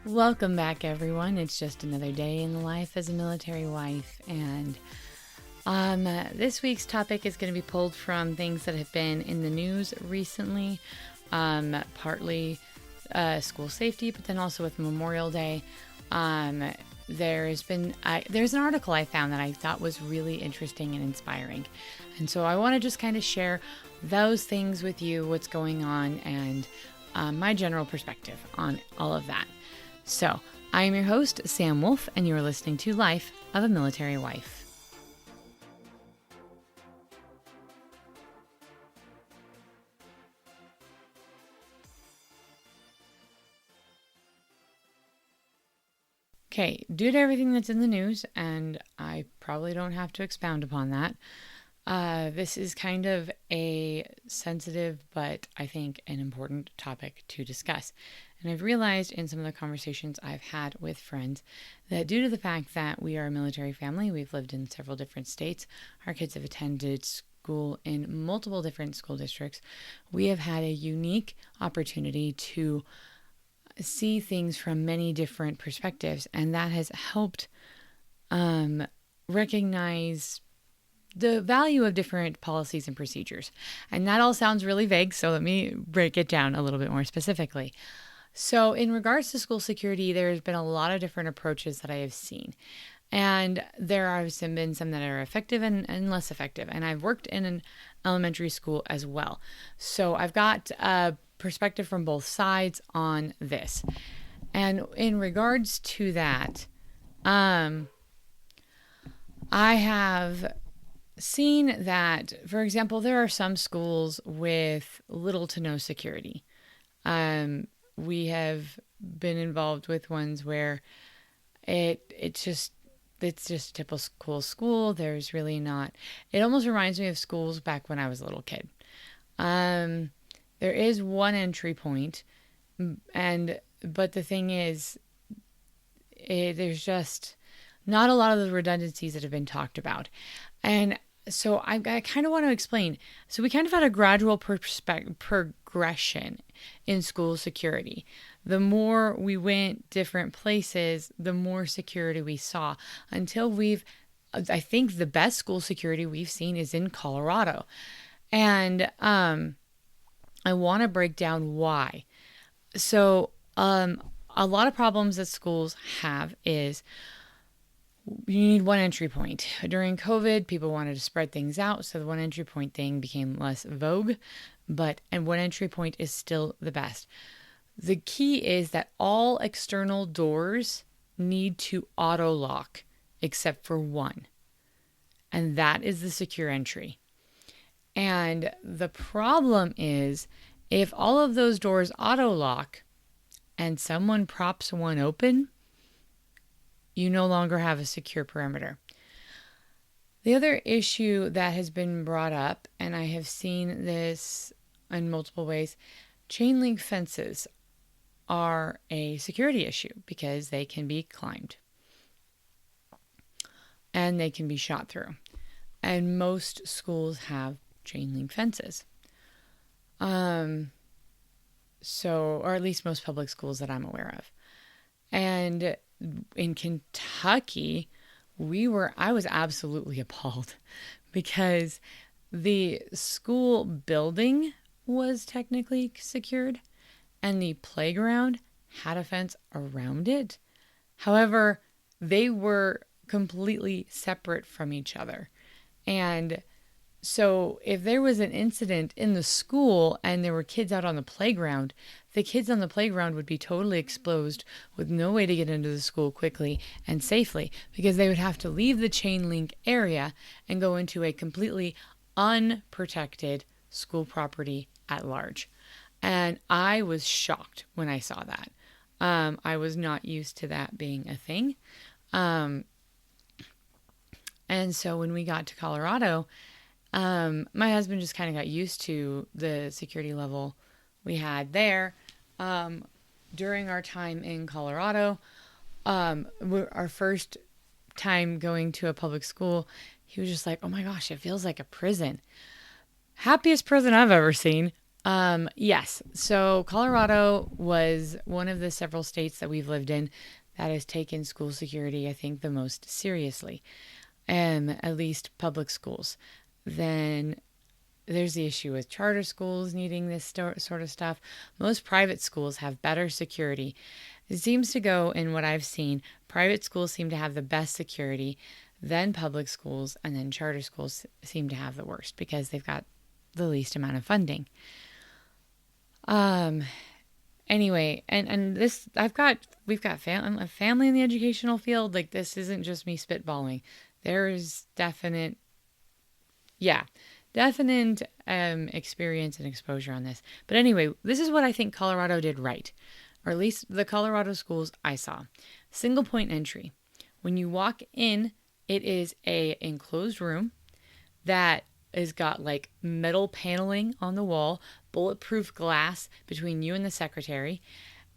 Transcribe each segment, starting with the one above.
Welcome back, everyone. It's just another day in the life as a military wife, and this week's topic is going to be pulled from things that have been in the news recently, partly school safety, but then also with Memorial Day. There's an article I found that I thought was really interesting and inspiring, and so I want to just kind of share those things with you, what's going on, and my general perspective on all of that. So, I am your host, Sam Wolf, and you are listening to Life of a Military Wife. Okay, due to everything that's in the news, and I probably don't have to expound upon that, this is kind of a sensitive, but I think an important topic to discuss. And I've realized in some of the conversations I've had with friends that due to the fact that we are a military family, we've lived in several different states, our kids have attended school in multiple different school districts, we have had a unique opportunity to see things from many different perspectives, and that has helped recognize the value of different policies and procedures. And that all sounds really vague, so let me break it down a little bit more specifically. So in regards to school security, there's been a lot of different approaches that I have seen. And there have been some that are effective and less effective. And I've worked in an elementary school as well. So I've got a perspective from both sides on this. And in regards to that, I have seen that, for example, there are some schools with little to no security. We have been involved with ones where it's just a typical school. There's really not. It almost reminds me of schools back when I was a little kid. There is one entry point, but the thing is, there's just not a lot of the redundancies that have been talked about, and so I kind of want to explain. So we kind of had a gradual progression in school security. The more we went different places, the more security we saw until I think the best school security we've seen is in Colorado. And I want to break down why. So a lot of problems that schools have is you need one entry point. During COVID, people wanted to spread things out, so the one entry point thing became less vogue, and one entry point is still the best. The key is that all external doors need to auto lock except for one, and that is the secure entry. And the problem is if all of those doors auto lock and someone props one open, you no longer have a secure perimeter. The other issue that has been brought up, and I have seen this in multiple ways, chain link fences are a security issue because they can be climbed and they can be shot through. And most schools have chain link fences. Or at least most public schools that I'm aware of. And in Kentucky, I was absolutely appalled because the school building was technically secured and the playground had a fence around it. However, they were completely separate from each other. And so if there was an incident in the school and there were kids out on the playground, the kids on the playground would be totally exposed with no way to get into the school quickly and safely because they would have to leave the chain link area and go into a completely unprotected school property at large. And I was shocked when I saw that. I was not used to that being a thing. And so when we got to Colorado, my husband just kind of got used to the security level we had there. During our time in Colorado, our first time going to a public school, he was just like, oh my gosh, it feels like a prison. Happiest president I've ever seen. Yes. So Colorado was one of the several states that we've lived in that has taken school security, I think, the most seriously, at least public schools. Then there's the issue with charter schools needing this sort of stuff. Most private schools have better security. It seems to go in what I've seen. Private schools seem to have the best security, then public schools, and then charter schools seem to have the worst because they've got the least amount of funding. Um, anyway, and this we've got a family in the educational field. Like, this isn't just me spitballing. There is definite, yeah, definite experience and exposure on this. But anyway, this is what I think Colorado did right, or at least the Colorado schools I saw. Single point entry. When you walk in, it is a enclosed room that has got like metal paneling on the wall, bulletproof glass between you and the secretary.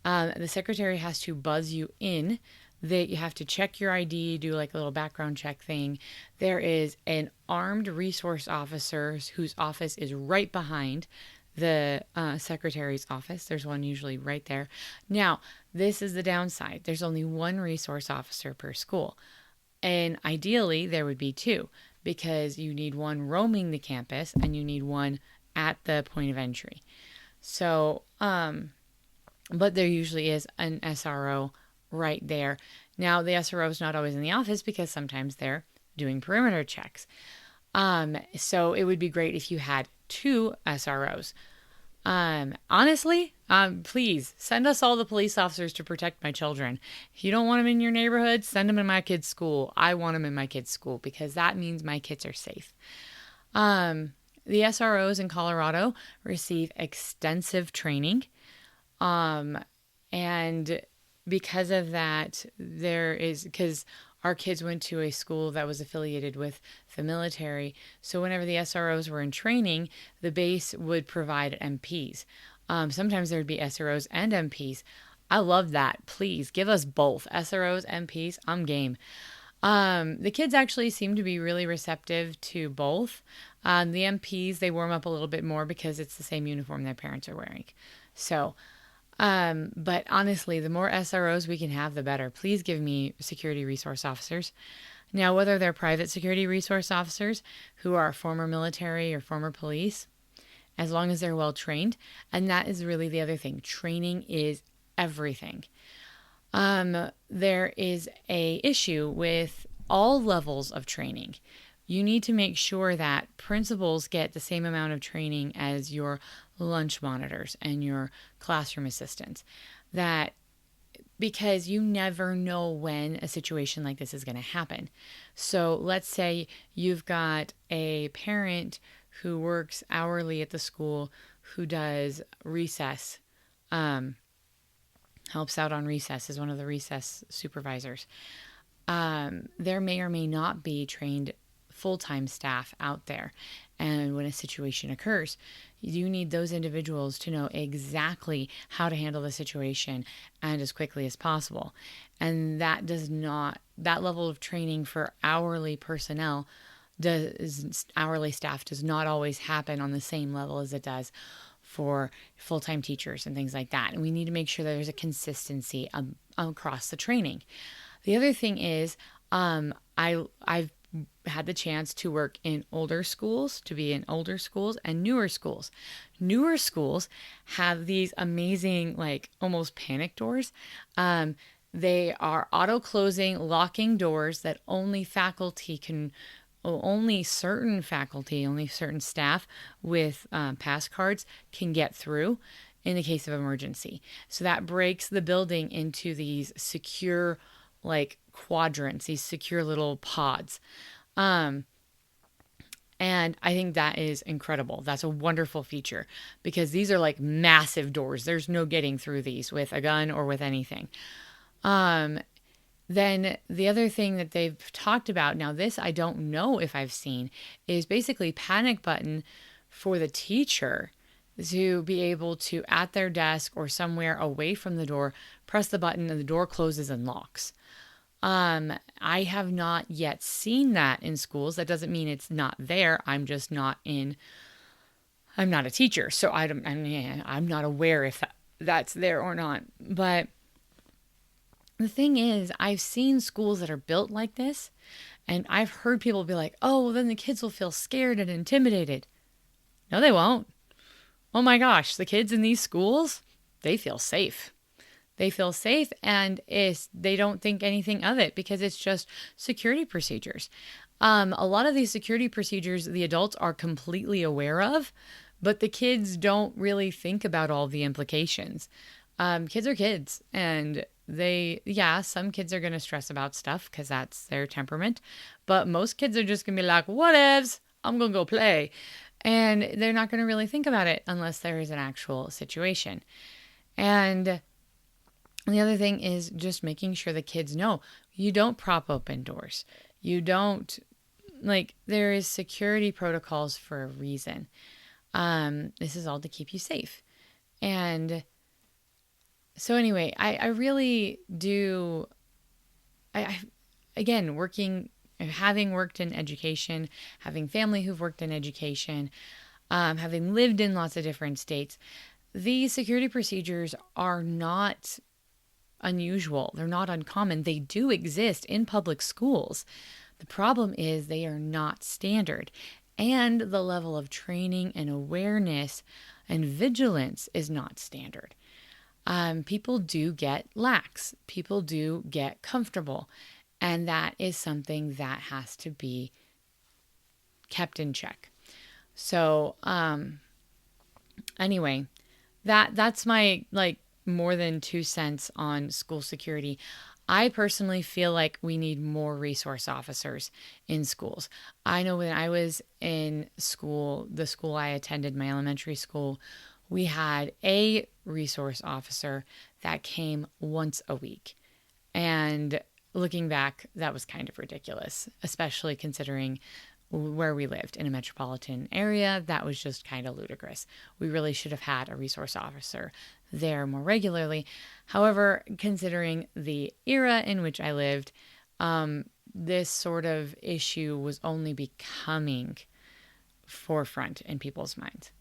The secretary has to buzz you in. That you have to check your ID, do like a little background check thing. There is an armed resource officer whose office is right behind the secretary's office. There's one usually right there. Now, this is the downside. There's only one resource officer per school. And ideally, there would be two, because you need one roaming the campus and you need one at the point of entry. So, but there usually is an SRO right there. Now, the SRO is not always in the office because sometimes they're doing perimeter checks. So it would be great if you had two SROs. Honestly, please send us all the police officers to protect my children. If you don't want them in your neighborhood, send them in my kid's school. I want them in my kid's school because that means my kids are safe. The SROs in Colorado receive extensive training. And because of that, because our kids went to a school that was affiliated with the military. So whenever the SROs were in training, the base would provide MPs. Sometimes there would be SROs and MPs. I love that. Please give us both SROs, MPs. I'm game. The kids actually seem to be really receptive to both. The MPs, they warm up a little bit more because it's the same uniform their parents are wearing. So, but honestly, the more SROs we can have, the better. Please give me security resource officers. Now, whether they're private security resource officers who are former military or former police, as long as they're well trained, and that is really the other thing. Training is everything. There is a issue with all levels of training. You need to make sure that principals get the same amount of training as your lunch monitors and your classroom assistants. That because you never know when a situation like this is going to happen. So let's say you've got a parent who works hourly at the school who does recess, helps out on recess, is one of the recess supervisors. There may or may not be trained full-time staff out there. And when a situation occurs, you need those individuals to know exactly how to handle the situation and as quickly as possible. And that level of training for hourly personnel, hourly staff does not always happen on the same level as it does for full-time teachers and things like that. And we need to make sure that there's a consistency across the training. The other thing is, I've had the chance to work in older schools, and newer schools. Newer schools have these amazing, like almost panic doors. They are auto-closing, locking doors that only certain staff with pass cards can get through in the case of emergency. So that breaks the building into these secure, like quadrants, these secure little pods. And I think that is incredible. That's a wonderful feature because these are like massive doors. There's no getting through these with a gun or with anything. Then the other thing that they've talked about, now this I don't know if I've seen, is basically panic button for the teacher to be able to, at their desk or somewhere away from the door, press the button and the door closes and locks. I have not yet seen that in schools. That doesn't mean it's not there. I'm just not in I'm not a teacher, so I'm not aware if that's there or not. But the thing is, I've seen schools that are built like this, and I've heard people be like, oh, well, then the kids will feel scared and intimidated. No, they won't. Oh my gosh, the kids in these schools, they feel safe. They feel safe, and they don't think anything of it because it's just security procedures. A lot of these security procedures the adults are completely aware of, but the kids don't really think about all the implications. Kids are kids, and some kids are going to stress about stuff because that's their temperament, but most kids are just going to be like, whatevs, I'm going to go play. And they're not going to really think about it unless there is an actual situation. And the other thing is just making sure the kids know you don't prop open doors. You don't, there is security protocols for a reason. This is all to keep you safe. And so anyway, I really do, again, having worked in education, having family who've worked in education, having lived in lots of different states, these security procedures are not unusual. They're not uncommon. They do exist in public schools. The problem is they are not standard. And the level of training and awareness and vigilance is not standard. People do get lax. People do get comfortable. And that is something that has to be kept in check. So, anyway, that's my more than 2 cents on school security. I personally feel like we need more resource officers in schools. I know when I was in school, the school I attended, my elementary school, we had a resource officer that came once a week. And looking back, that was kind of ridiculous, especially considering where we lived in a metropolitan area. That was just kind of ludicrous. We really should have had a resource officer there more regularly. However, considering the era in which I lived, this sort of issue was only becoming forefront in people's minds.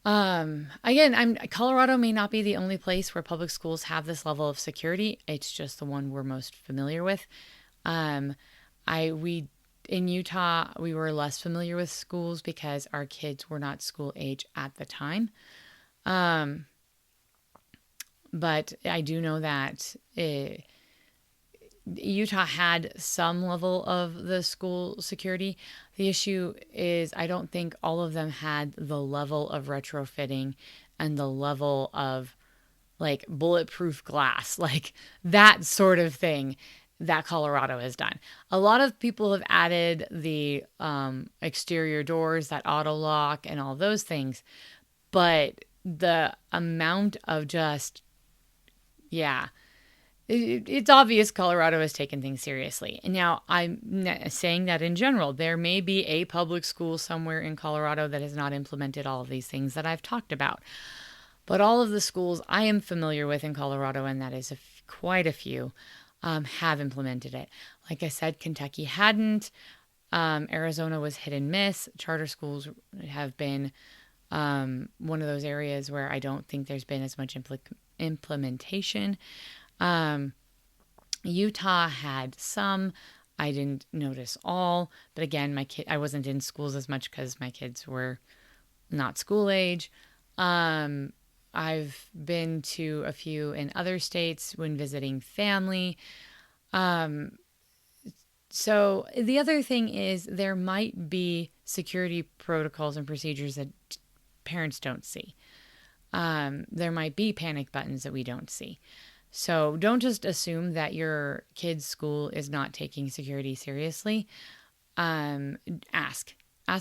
Again, Colorado may not be the only place where public schools have this level of security. It's just the one we're most familiar with. In Utah, we were less familiar with schools because our kids were not school age at the time. But I do know that Utah had some level of the school security. The issue is I don't think all of them had the level of retrofitting and the level of bulletproof glass, that sort of thing that Colorado has done. A lot of people have added the exterior doors, that auto lock and all those things. But the amount of it's obvious Colorado has taken things seriously. And now I'm saying that in general, there may be a public school somewhere in Colorado that has not implemented all of these things that I've talked about. But all of the schools I am familiar with in Colorado, and that is quite a few, have implemented it. Like I said, Kentucky hadn't. Arizona was hit and miss. Charter schools have been one of those areas where I don't think there's been as much implementation. Utah had some. I didn't notice all. But again, I wasn't in schools as much because my kids were not school age. I've been to a few in other states when visiting family. So the other thing is there might be security protocols and procedures that parents don't see. There might be panic buttons that we don't see. So don't just assume that your kid's school is not taking security seriously. Ask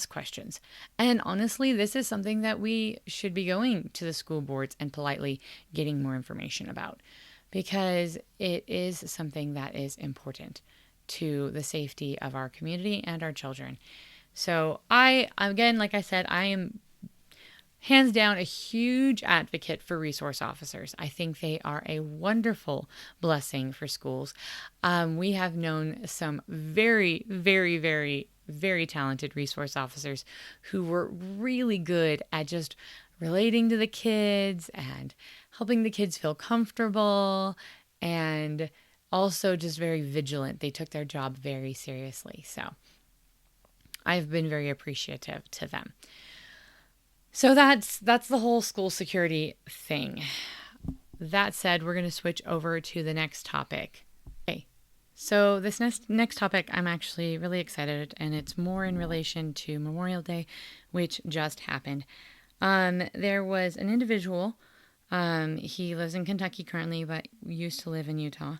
questions. And honestly, this is something that we should be going to the school boards and politely getting more information about, because it is something that is important to the safety of our community and our children. So again, like I said, I am hands down, a huge advocate for resource officers. I think they are a wonderful blessing for schools. We have known some very, very, very, very talented resource officers who were really good at just relating to the kids and helping the kids feel comfortable, and also just very vigilant. They took their job very seriously. So I've been very appreciative to them. So that's the whole school security thing. That said, we're going to switch over to the next topic. Okay. So this next topic, I'm actually really excited, and it's more in relation to Memorial Day, which just happened. There was an individual. He lives in Kentucky currently, but used to live in Utah.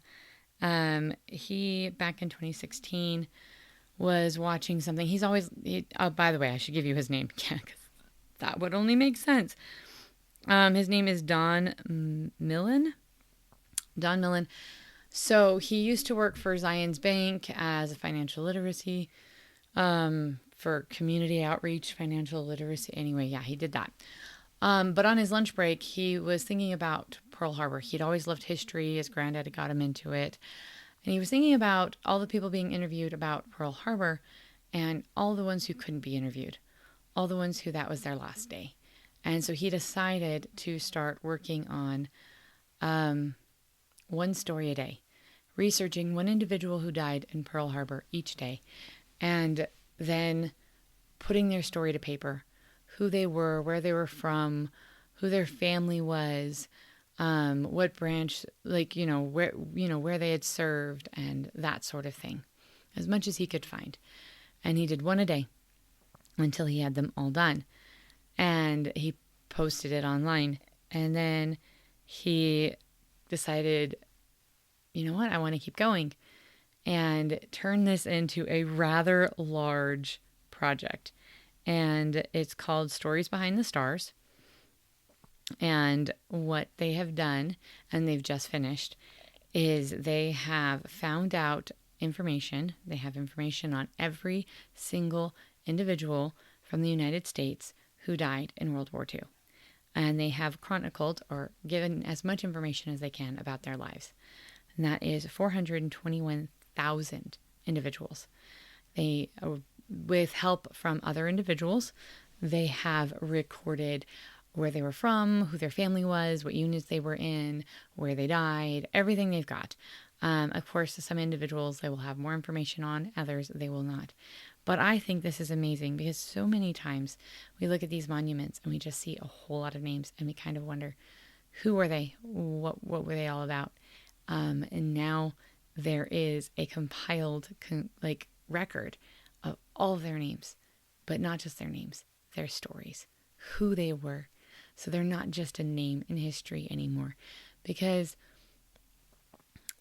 He, back in 2016, was watching something. By the way, I should give you his name. Yeah, because that would only make sense. His name is Don Millen. Don Millen. So he used to work for Zions Bank as a financial literacy, for community outreach, financial literacy. Anyway, yeah, he did that. But on his lunch break, he was thinking about Pearl Harbor. He'd always loved history. His granddad had got him into it. And he was thinking about all the people being interviewed about Pearl Harbor and all the ones who couldn't be interviewed, all the ones who that was their last day. And so he decided to start working on one story a day, researching one individual who died in Pearl Harbor each day, and then putting their story to paper, who they were, where they were from, who their family was, what branch, where they had served, and that sort of thing, as much as he could find. And he did one a day until he had them all done. And he posted it online. And then he decided, you know what, I want to keep going, and turn this into a rather large project. And it's called Stories Behind the Stars. And what they have done, and they've just finished, is they have found out information. They have information on every single individual from the United States who died in World War II. And they have chronicled or given as much information as they can about their lives. And that is 421,000 individuals. They, with help from other individuals, they have recorded where they were from, who their family was, what units they were in, where they died, everything they've got. Of course, some individuals they will have more information on, others they will not. But I think this is amazing because so many times we look at these monuments and we just see a whole lot of names and we kind of wonder, who were they? What were they all about? And now there is a compiled record of all of their names, but not just their names, their stories, who they were. So they're not just a name in history anymore, because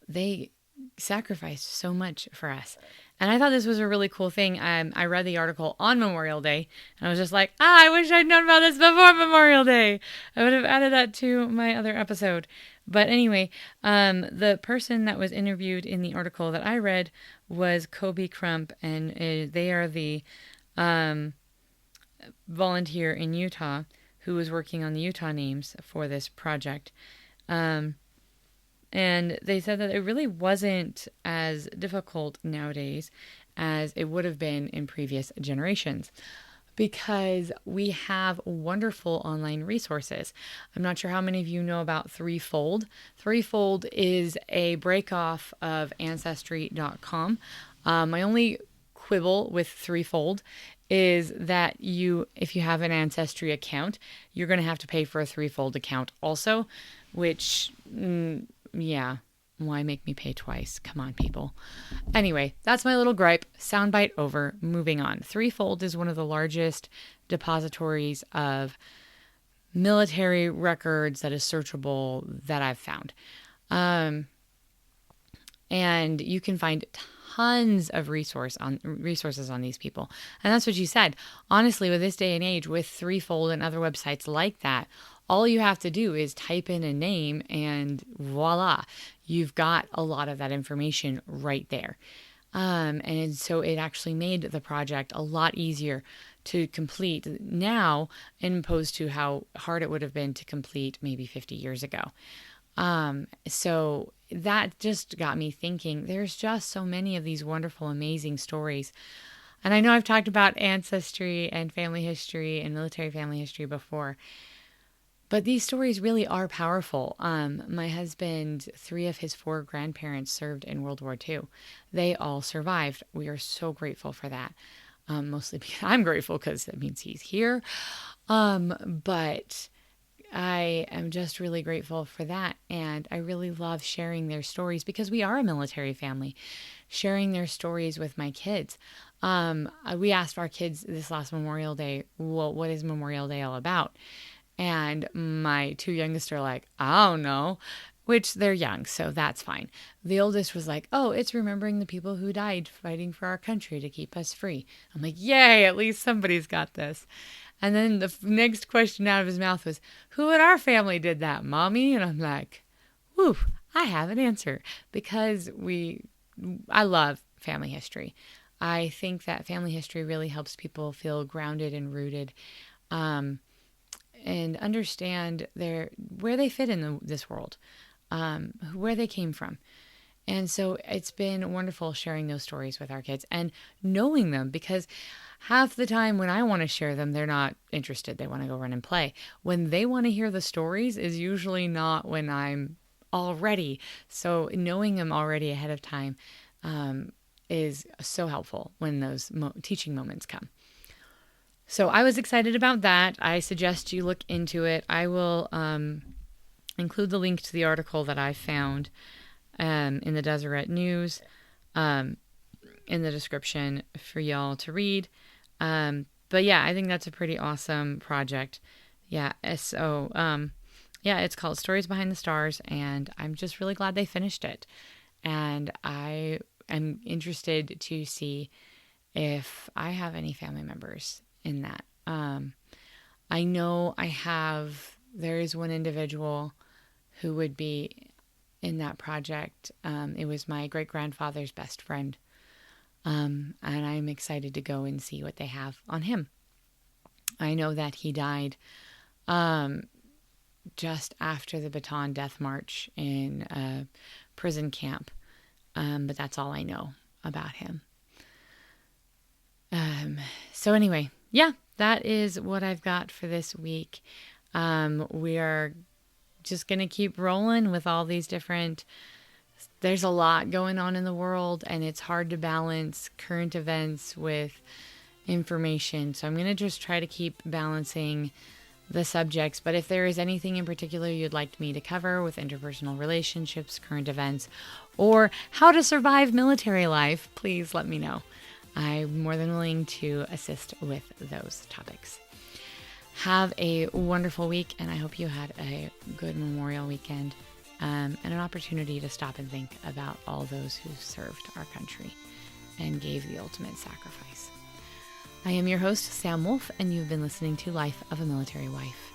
they sacrificed so much for us. And I thought this was a really cool thing. I read the article on Memorial Day, and I was just like, I wish I'd known about this before Memorial Day. I would have added that to my other episode. But anyway, the person that was interviewed in the article that I read was Kobe Crump, and they are the volunteer in Utah who was working on the Utah names for this project. And they said that it really wasn't as difficult nowadays as it would have been in previous generations, because we have wonderful online resources. I'm not sure how many of you know about Threefold. Threefold is a break-off of Ancestry.com. My only quibble with Threefold is that if you have an Ancestry account, you're going to have to pay for a Threefold account also, which, yeah, why make me pay twice? Come on, people. Anyway, that's my little gripe. Soundbite over. Moving on. Threefold is one of the largest depositories of military records that is searchable that I've found. And you can find tons of resources on these people. And that's what you said. Honestly, with this day and age, with Threefold and other websites like that, all you have to do is type in a name and voila, you've got a lot of that information right there. And so it actually made the project a lot easier to complete now, in opposed to how hard it would have been to complete maybe 50 years ago. So that just got me thinking, there's just so many of these wonderful, amazing stories. And I know I've talked about ancestry and family history and military family history before, but these stories really are powerful. My husband, 3 of his 4 grandparents served in World War II. They all survived. We are so grateful for that. Mostly because I'm grateful because it means he's here. But I am just really grateful for that. And I really love sharing their stories because we are a military family, sharing their stories with my kids. We asked our kids this last Memorial Day, well, what is Memorial Day all about? And my 2 youngest are like, I don't know, which they're young, so that's fine. The oldest was like, oh, it's remembering the people who died fighting for our country to keep us free. I'm like, yay, at least somebody's got this. And then the next question out of his mouth was, who in our family did that, Mommy? And I'm like, whew, I have an answer, because I love family history. I think that family history really helps people feel grounded and rooted, and understand where they fit in this world, where they came from. And so it's been wonderful sharing those stories with our kids and knowing them, because half the time when I want to share them, they're not interested. They want to go run and play. When they want to hear the stories is usually not when I'm all ready. So knowing them already ahead of time is so helpful when those teaching moments come. So I was excited about that. I suggest you look into it. I will include the link to the article that I found in the Deseret News in the description for y'all to read. But yeah, I think that's a pretty awesome project. Yeah. So yeah, it's called Stories Behind the Stars, and I'm just really glad they finished it. And I am interested to see if I have any family members in that. I know there is one individual who would be in that project. It was my great-grandfather's best friend. And I'm excited to go and see what they have on him. I know that he died just after the Bataan Death March in a prison camp. But that's all I know about him. So anyway, yeah, that is what I've got for this week. We are just going to keep rolling with all these there's a lot going on in the world, and it's hard to balance current events with information. So I'm going to just try to keep balancing the subjects. But if there is anything in particular you'd like me to cover with interpersonal relationships, current events, or how to survive military life, please let me know. I'm more than willing to assist with those topics. Have a wonderful week, and I hope you had a good Memorial weekend and an opportunity to stop and think about all those who served our country and gave the ultimate sacrifice. I am your host, Sam Wolf, and you've been listening to Life of a Military Wife.